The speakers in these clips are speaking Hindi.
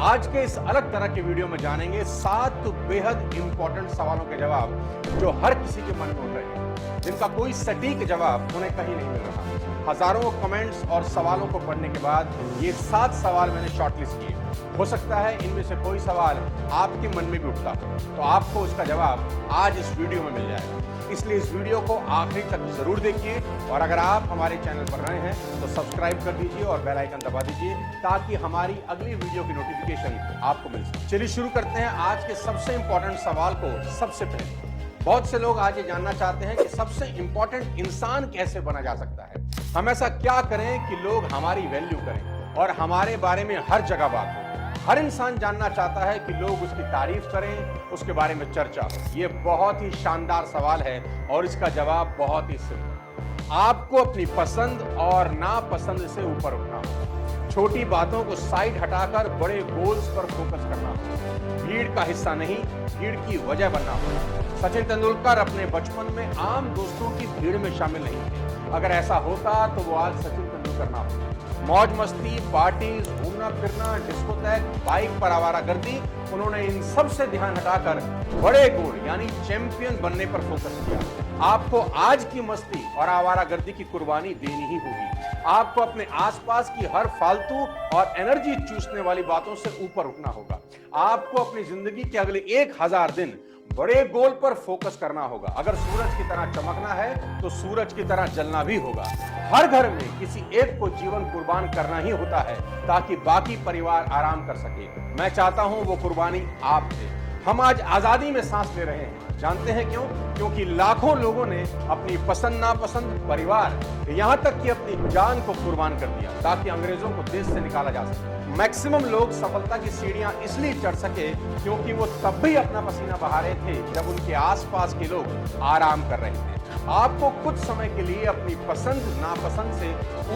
आज के इस अलग तरह के वीडियो में जानेंगे 7 बेहद इंपॉर्टेंट सवालों के जवाब जो हर किसी के मन में उठ रहे हैं, जिनका कोई सटीक जवाब उन्हें कहीं नहीं मिल रहा। हजारों कमेंट्स और सवालों को पढ़ने के बाद ये 7 सवाल मैंने शॉर्टलिस्ट किए। हो सकता है इनमें से कोई सवाल आपके मन में भी उठता हो, तो आपको उसका जवाब आज इस वीडियो में मिल जाएगा। इसलिए इस वीडियो को आखिरी तक जरूर देखिए और अगर आप हमारे चैनल पर नए हैं तो सब्सक्राइब कर दीजिए और बेल आइकन दबा दीजिए ताकि हमारी अगली वीडियो की नोटिफिकेशन आपको मिल सके। चलिए शुरू करते हैं आज के सबसे इंपॉर्टेंट सवाल को। सबसे पहले बहुत से लोग आज ये जानना चाहते हैं कि सबसे इंपॉर्टेंट इंसान कैसे बना जा सकता है। हम ऐसा क्या करें कि लोग हमारी वैल्यू करें और हमारे बारे में हर जगह बात हो। हर इंसान जानना चाहता है कि लोग उसकी तारीफ करें, उसके बारे में चर्चा हो। ये बहुत ही शानदार सवाल है और इसका जवाब बहुत ही सिंपल। आपको अपनी पसंद और नापसंद से ऊपर उठना हो। छोटी बातों को साइड हटाकर बड़े गोल्स पर फोकस करना हो। भीड़ का हिस्सा नहीं, भीड़ की वजह बनना हो। सचिन तेंदुलकर अपने बचपन में आम दोस्तों की भीड़ में शामिल नहीं थे। अगर ऐसा होता तो वो आज सचिन तेंदुलकर ना होते। मौज मस्ती, पार्टीज, घूमना फिरना, डिस्कोथेक, बाइक पर आवारागर्दी, उन्होंने इन सब से ध्यान हटाकर बड़े गोल यानी चैंपियन बनने पर फोकस किया। आपको आज की मस्ती और आवारागर्दी की कुर्बानी देनी ही होगी। आपको अपने आसपास की हर फालतू और एनर्जी चूसने वाली बातों से ऊपर उठना होगा। आपको अपनी जिंदगी के अगले 1000 दिन बड़े गोल पर फोकस करना होगा। अगर सूरज की तरह चमकना है तो सूरज की तरह जलना भी होगा। हर घर में किसी एक को जीवन कुर्बान करना ही होता है ताकि बाकी परिवार आराम कर सके। मैं चाहता हूं वो कुर्बानी आप थे। हम आज आजादी में सांस ले रहे हैं। जानते हैं क्यों? क्योंकि लाखों लोगों ने अपनी पसंद नापसंद, परिवार, यहां तक कि अपनी जान को कुर्बान कर दिया ताकि अंग्रेजों को देश से निकाला जा सके। मैक्सिमम लोग सफलता की सीढ़ियां इसलिए चढ़ सके क्योंकि वो तब भी अपना पसीना बहा रहे थे जब उनके आसपास के लोग आराम कर रहे थे। आपको कुछ समय के लिए अपनी पसंद नापसंद से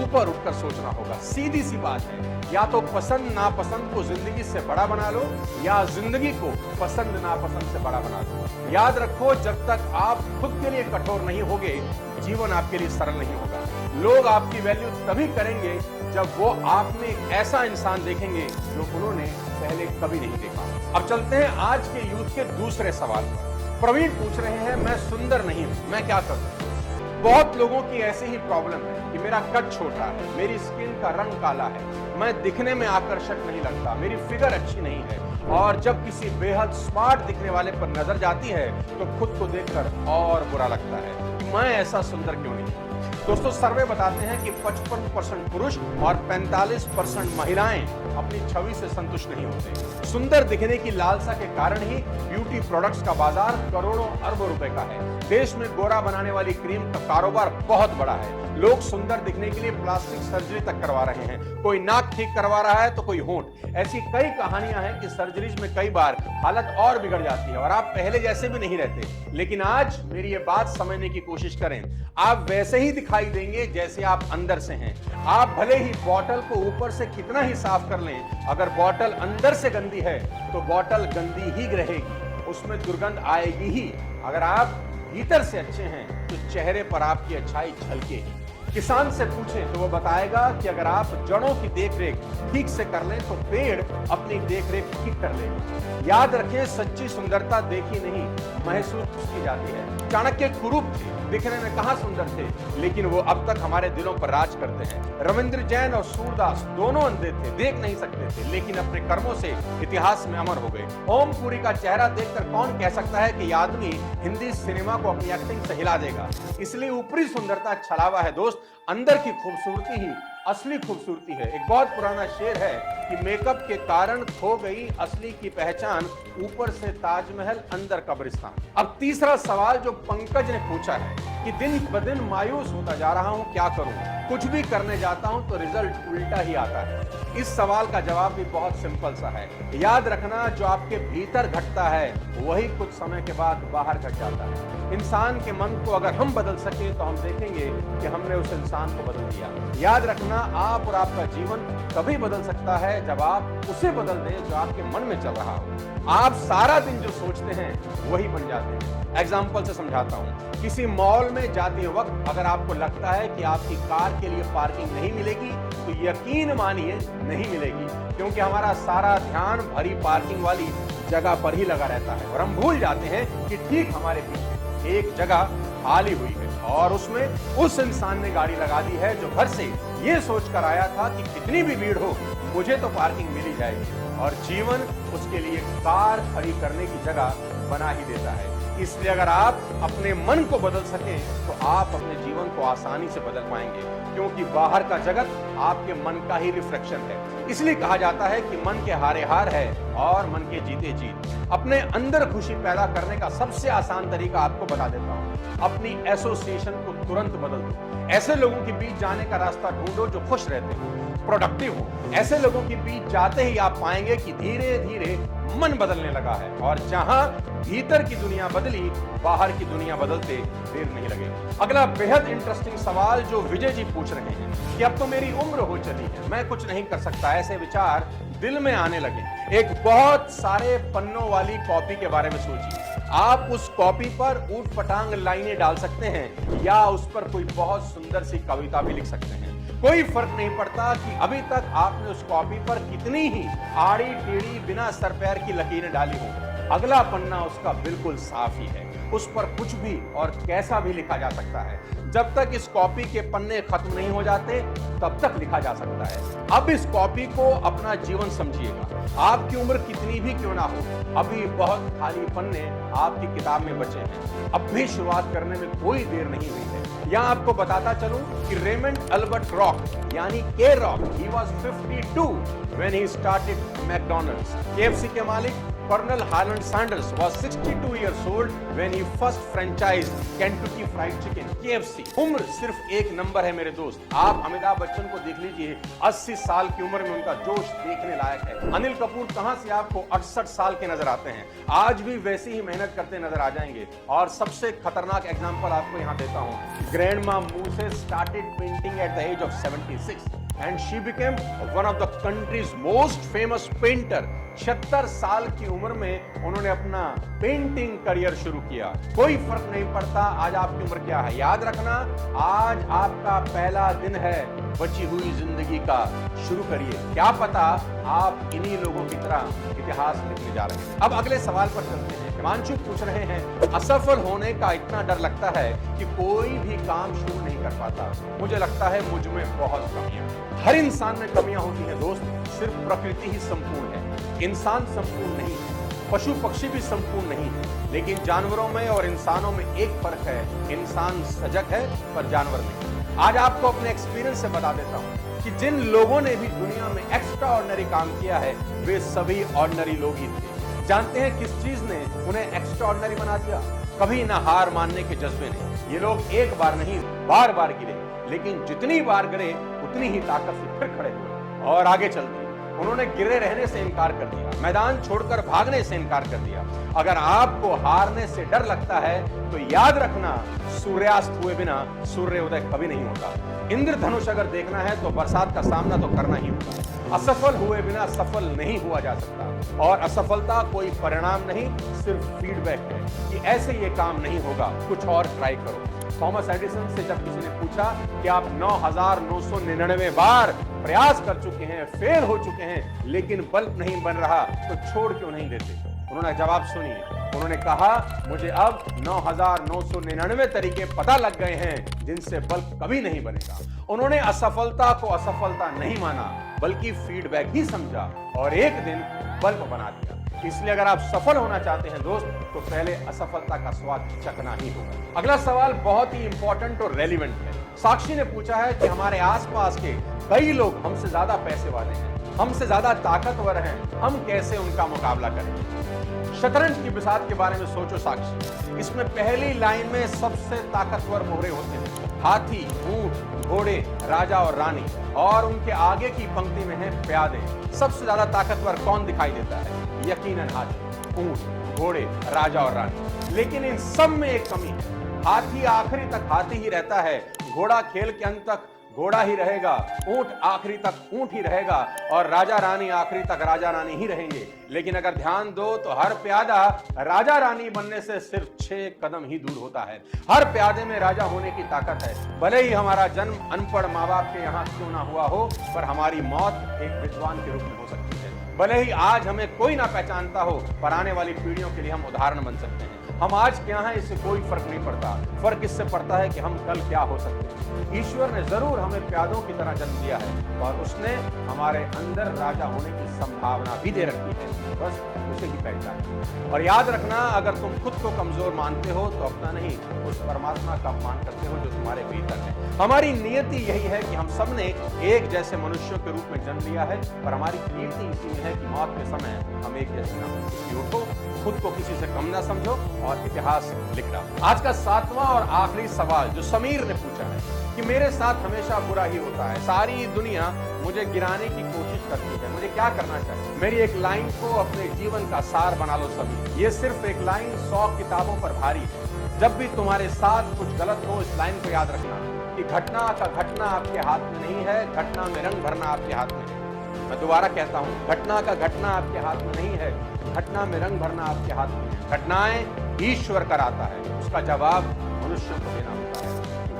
ऊपर उठकर सोचना होगा। सीधी सी बात है, या तो पसंद नापसंद को जिंदगी से बड़ा बना लो या जिंदगी को पसंद नापसंद से बड़ा बना लो। याद रखो, जब तक आप खुद के लिए कठोर नहीं होगे, जीवन आपके लिए सरल नहीं होगा। लोग आपकी वैल्यू तभी करेंगे जब वो आप में ऐसा इंसान देखेंगे जो उन्होंने पहले कभी नहीं देखा। अब चलते हैं आज के यूथ के दूसरे सवाल पर। प्रवीण पूछ रहे हैं, मैं सुंदर नहीं हूं, मैं क्या करूं? बहुत लोगों की ऐसी ही प्रॉब्लम है कि मेरा कद छोटा है, मेरी स्किन का रंग काला है, मैं दिखने में आकर्षक नहीं लगता, मेरी फिगर अच्छी नहीं है। और जब किसी बेहद स्मार्ट दिखने वाले पर नजर जाती है तो खुद को देखकर और बुरा लगता है कि मैं ऐसा सुंदर क्यों नहीं। दोस्तों, सर्वे बताते हैं कि 55% पुरुष और 45% महिलाएं अपनी छवि से संतुष्ट नहीं होते। सुंदर दिखने की लालसा के कारण ही ब्यूटी प्रोडक्ट्स का बाजार करोड़ों अरबों रुपए का है। देश में गोरा बनाने वाली क्रीम का कारोबार बहुत बड़ा है। लोग सुंदर दिखने के लिए प्लास्टिक सर्जरी तक करवा रहे हैं। कोई नाक ठीक करवा रहा है तो कोई होंठ। ऐसी कई कहानियां हैं कि सर्जरीज में कई बार हालत और बिगड़ जाती है और आप पहले जैसे भी नहीं रहते। लेकिन आज मेरी ये बात समझने की कोशिश करें। आप वैसे ही दिखाई देंगे जैसे आप अंदर से हैं। आप भले ही बॉटल को ऊपर से कितना ही साफ कर लें, अगर बॉटल अंदर से गंदी है तो बॉटल गंदी ही रहेगी, उसमें दुर्गंध आएगी ही। अगर आप भीतर से अच्छे हैं तो चेहरे पर आपकी अच्छाई झलकेगी। किसान से पूछें तो वो बताएगा कि अगर आप जड़ों की देखरेख ठीक से कर लें तो पेड़ अपनी देखरेख ठीक कर लेगा। याद रखें, सच्ची सुंदरता देखी नहीं, महसूस की जाती है। चाणक्य कुरूप थे, दिखने में कहां सुंदर थे, लेकिन वो अब तक हमारे दिलों पर राज करते हैं। रविंद्र जैन और सूरदास दोनों अंधे थे, देख नहीं सकते थे, लेकिन अपने कर्मों से इतिहास में अमर हो गए। ओम पुरी का चेहरा देखकर कौन कह सकता है कि ये आदमी हिंदी सिनेमा को अपनी एक्टिंग से हिला देगा। इसलिए ऊपरी सुंदरता छलावा है दोस्त, अंदर की खूबसूरती ही असली खूबसूरती है। एक बहुत पुराना शेर है कि मेकअप के कारण खो गई असली की पहचान, ऊपर से ताजमहल अंदर कब्रिस्तान। अब तीसरा सवाल जो पंकज ने पूछा है कि दिन ब दिन मायूस होता जा रहा हूं, क्या करूं? कुछ भी करने जाता हूं तो रिजल्ट उल्टा ही आता है। इस सवाल का जवाब भी बहुत सिंपल सा है। याद रखना, जो आपके भीतर घटता है वही कुछ समय के बाद बाहर घट जाता है। इंसान के मन को अगर हम बदल सके तो हम देखेंगे कि हमने उस इंसान को बदल दिया। याद रखना, आप और आपका जीवन तभी बदल सकता है जब आप उसे बदल दें जो आपके मन में चल रहा हो। आप सारा दिन जो सोचते हैं वही बन जाते हैं। एग्जाम्पल से समझाता हूं। किसी मॉल में जाते वक्त अगर आपको लगता है कि आपकी कार के लिए पार्किंग नहीं मिलेगी तो यकीन मानिए नहीं मिलेगी, क्योंकि हमारा सारा ध्यान भरी पार्किंग वाली जगह पर ही लगा रहता है और हम भूल जाते हैं कि ठीक हमारे पीछे एक जगह खाली हुई है और उसमें उस इंसान ने गाड़ी लगा दी है जो घर से ये सोचकर आया था कि कितनी भी भीड़ हो मुझे तो पार्किंग मिल ही जाएगी, और जीवन उसके लिए कार खड़ी करने की जगह बना ही देता है। इसलिए अगर आप अपने मन को बदल सकें तो आप अपने जीवन को आसानी से बदल पाएंगे, क्योंकि बाहर का जगत आपके मन का ही रिफ्लेक्शन है। इसलिए कहा जाता है कि मन के हारे हार है और मन के जीते जीत। अपने अंदर खुशी पैदा करने का सबसे आसान तरीका आपको बता देता हूं। अपनी एसोसिएशन को तुरंत बदल दो। ऐसे लोगों के बीच जाने का रास्ता ढूंढो जो खुश रहते हो, प्रोडक्टिव हो। ऐसे लोगों के बीच जाते ही आप पाएंगे कि धीरे धीरे मन बदलने लगा है, और जहां भीतर की दुनिया बदली बाहर की दुनिया बदलते देर नहीं लगेगी। अगला बेहद इंटरेस्टिंग सवाल जो विजय जी पूछ रहे हैं कि अब तो मेरी उम्र हो चली है, मैं कुछ नहीं कर सकता, ऐसे विचार दिल में आने लगे। एक बहुत सारे पन्नों वाली कॉपी के बारे में सोचिए। आप उस कॉपी पर ऊट पटांग लाइनें डाल सकते हैं या उस पर कोई बहुत सुंदर सी कविता भी लिख सकते हैं। कोई फर्क नहीं पड़ता कि अभी तक आपने उस कॉपी पर कितनी ही आड़ी टेढ़ी बिना सर पैर की लकीरें डाली हो, अगला पन्ना उसका बिल्कुल साफ ही है। उस पर कुछ भी और कैसा भी लिखा जा सकता है। जब तक इस कॉपी के पन्ने खत्म नहीं हो जाते तब तक लिखा जा सकता है। अब इस कॉपी को अपना जीवन समझिएगा। आपकी उम्र कितनी भी क्यों ना हो, अभी बहुत खाली पन्ने आपकी किताब में बचे हैं। अब भी शुरुआत करने में कोई देर नहीं हुई है। यहाँ आपको बताता चलूं कि रेमंड अल्बर्ट रॉक यानी के Rock, he was 52 when he started McDonald's. KFC के मालिक Colonel Harland Sanders was 62 years old when he first franchised Kentucky Fried Chicken, KFC. उम्र सिर्फ एक नंबर है मेरे दोस्त। आप अमिताभ बच्चन को देख लीजिए, 80 साल की उम्र में उनका जोश देखने लायक है। अनिल कपूर कहां से आपको 68 साल के नजर आते हैं, आज भी वैसी ही मेहनत करते नजर आ जाएंगे। और सबसे खतरनाक एग्जांपल आपको यहां देता हूं। Grandma Moses started painting at the age of 76 and she became one of the country's most famous painter. 76 साल की उम्र में उन्होंने अपना पेंटिंग करियर शुरू किया। कोई फर्क नहीं पड़ता आज आपकी उम्र क्या है, याद रखना आज आपका पहला दिन है बची हुई जिंदगी का। शुरू करिए, क्या पता आप इन्हीं लोगों की तरह इतिहास लिखने जा रहे हैं। अब अगले सवाल पर चलते हैं। हिमांशु पूछ रहे हैं, असफल होने का इतना डर लगता है कि कोई भी काम शुरू नहीं कर पाता। मुझे लगता है मुझ में बहुत कमियां हैं। हर इंसान में कमियां होती हैं दोस्त, सिर्फ प्रकृति ही संपूर्ण है, इंसान संपूर्ण नहीं है, पशु पक्षी भी संपूर्ण नहीं है। लेकिन जानवरों में और इंसानों में एक फर्क है, इंसान सजग है पर जानवर नहीं। आज आपको अपने एक्सपीरियंस से बता देता हूं कि जिन लोगों ने भी दुनिया में एक्स्ट्रा ऑर्डिनरी काम किया है वे सभी ऑर्डिनरी लोग ही थे। जानते हैं किस चीज ने उन्हें एक्स्ट्रा ऑर्डिनरी बना दिया? कभी ना हार मानने के जज्बे ने। ये लोग एक बार नहीं बार बार गिरे, लेकिन जितनी बार गिरे उतनी ही ताकत से फिर खड़े हुए और आगे चल दिए। उन्होंने गिरे रहने से इनकार कर दिया, मैदान छोड़कर भागने से इनकार कर दिया। अगर आपको हारने से डर लगता है तो याद रखना, सूर्यास्त हुए बिना सूर्योदय कभी नहीं होता। इंद्रधनुष अगर देखना है तो बरसात का सामना तो करना ही होगा। असफल हुए बिना सफल नहीं हुआ जा सकता, और असफलता कोई परिणाम नहीं, सिर्फ फीडबैक है कि ऐसे ये काम नहीं होगा, कुछ और ट्राई करो। थॉमस एडिसन से जब किसी ने पूछा कि आप 9999 बार प्रयास कर चुके हैं, फेल हो चुके हैं, लेकिन बल्ब नहीं बन रहा, तो छोड़ क्यों नहीं देते? उन्होंने जवाब सुनिए। उन्होंने कहा, मुझे अब 9999 तरीके पता लग गए हैं जिनसे बल्ब कभी नहीं बनेगा। उन्होंने असफलता को असफलता नहीं माना, बल्कि फीडबैक ही समझा और एक दिन बल्ब बना दिया। इसलिए अगर आप सफल होना चाहते हैं दोस्त, तो पहले असफलता का स्वाद चखना ही होगा। अगला सवाल बहुत ही इंपॉर्टेंट और रेलिवेंट है। साक्षी ने पूछा है कि हमारे आसपास के कई लोग हमसे ज्यादा पैसे वाले हैं, हमसे ज्यादा ताकतवर हैं, हम कैसे उनका मुकाबला करें? शतरंज की बिसात के बारे में सोचो साक्षी। इसमें पहली लाइन में सबसे ताकतवर मोहरे होते हैं, हाथी, ऊंट, घोड़े, राजा और रानी, और उनके आगे की पंक्ति में है प्यादे। सबसे ज्यादा ताकतवर कौन दिखाई देता है? यकीनन हाथी, ऊंट, घोड़े, राजा और रानी। लेकिन इन सब में एक कमी है। हाथी आखिरी तक हाथी ही रहता है, घोड़ा खेल के अंत तक घोड़ा ही रहेगा, ऊंट आखिरी तक ऊंट ही रहेगा और राजा रानी आखिरी तक राजा रानी ही रहेंगे। लेकिन अगर ध्यान दो तो हर प्यादा राजा रानी बनने से सिर्फ 6 कदम ही दूर होता है। हर प्यादे में राजा होने की ताकत है। भले ही हमारा जन्म अनपढ़ माँ बाप के यहाँ क्यों ना हुआ हो, पर हमारी मौत एक विद्वान के रूप में हो सकती है। भले ही आज हमें कोई ना पहचानता हो, पर आने वाली पीढ़ियों के लिए हम उदाहरण बन सकते हैं। हम आज क्या हैं इससे कोई फर्क नहीं पड़ता, फर्क इससे पड़ता है कि हम कल क्या हो सकते हैं। ईश्वर ने जरूर हमें प्यादों की तरह जन्म दिया है और उसने हमारे अंदर राजा होने की संभावना भी दे रखी है, बस उसे ही पहचान। और याद रखना, अगर तुम खुद को कमजोर मानते हो तो अपना नहीं, उस परमात्मा का अपमान करते हो जो तुम्हारे भीतर है। हमारी नियति यही है कि हम सबने एक जैसे मनुष्यों के रूप में जन्म लिया है, पर हमारी कीर्ति इसी में है कि मौत के समय हम एक जैसे ना हो। इसलिए उठो, खुद को किसी से कम ना समझो और इतिहास लिख डालो। आज का 7वां और आखिरी सवाल जो समीर ने पूछा है कि मेरे साथ हमेशा बुरा ही होता है, सारी दुनिया मुझे गिराने की कोशिश करती है, मुझे क्या करना चाहिए? मेरी एक लाइन को अपने जीवन का सार बना लो समीर। ये सिर्फ एक लाइन 100 किताबों पर भारी है। जब भी तुम्हारे साथ कुछ गलत हो, इस लाइन को याद रखना कि घटना का घटना आपके हाथ में नहीं है, घटना में रंग भरना आपके हाथ में है। मैं दोबारा कहता हूं, घटना का घटना आपके हाथ में नहीं है, घटना में रंग भरना आपके हाथ में है। घटनाएं ईश्वर कराता है, उसका जवाब मनुष्य को देना होता है।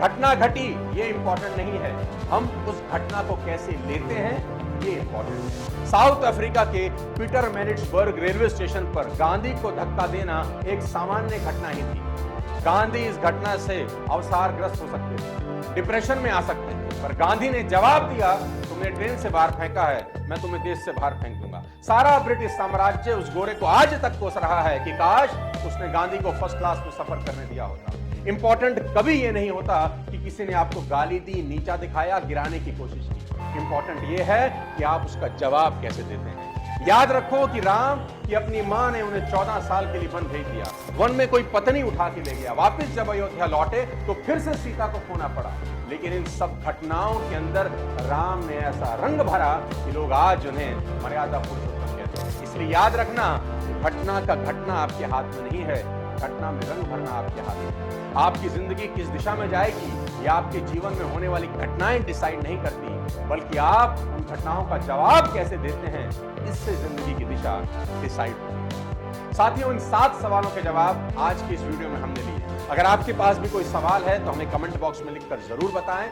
घटना घटी ये इंपॉर्टेंट नहीं है, हम उस घटना को कैसे लेते हैं ये इंपॉर्टेंट है। साउथ अफ्रीका के पीटरमैरिट्सबर्ग रेलवे स्टेशन पर गांधी को धक्का देना एक सामान्य घटना ही थी। गांधी इस घटना से अवसादग्रस्त हो सकते थे, डिप्रेशन में आ सकते थे, पर गांधी ने जवाब दिया, तुमने ट्रेन से बाहर फेंका है, मैं तुम्हें देश से बाहर फेंक दूंगा। सारा ब्रिटिश साम्राज्य उस गोरे को आज तक कोस रहा है कि काश उसने गांधी को फर्स्ट क्लास में सफर करने दिया होता। इंपॉर्टेंट कभी ये नहीं होता कि किसी ने आपको गाली दी, नीचा दिखाया, गिराने की कोशिश की। इंपॉर्टेंट ये है कि आप उसका जवाब कैसे देते हैं। याद रखो कि राम की अपनी मां ने उन्हें 14 साल के लिए वन भेज दिया। वन में कोई पत्नी उठा के ले गया। वापस जब अयोध्या लौटे तो फिर से सीता को खोना पड़ा। लेकिन इन सब घटनाओं के अंदर राम ने ऐसा रंग भरा कि लोग आज उन्हें मर्यादा पुरुषोत्तम कहते हैं। इसलिए याद रखना, घटना का घटना आपके हाथ में नहीं है, घटना में रंग भरना आपके हाथ में। आपकी जिंदगी किस दिशा में जाएगी या आपके जीवन में होने वाली घटनाएं डिसाइड नहीं करती, बल्कि आप उन घटनाओं का जवाब कैसे देते हैं, इससे जिंदगी की दिशा डिसाइड होती है। साथियों, इन 7 सवालों के जवाब आज की इस वीडियो में हमने लिए। अगर आपके पास भी कोई सवाल है तो हमें कमेंट बॉक्स में लिखकर जरूर बताएं।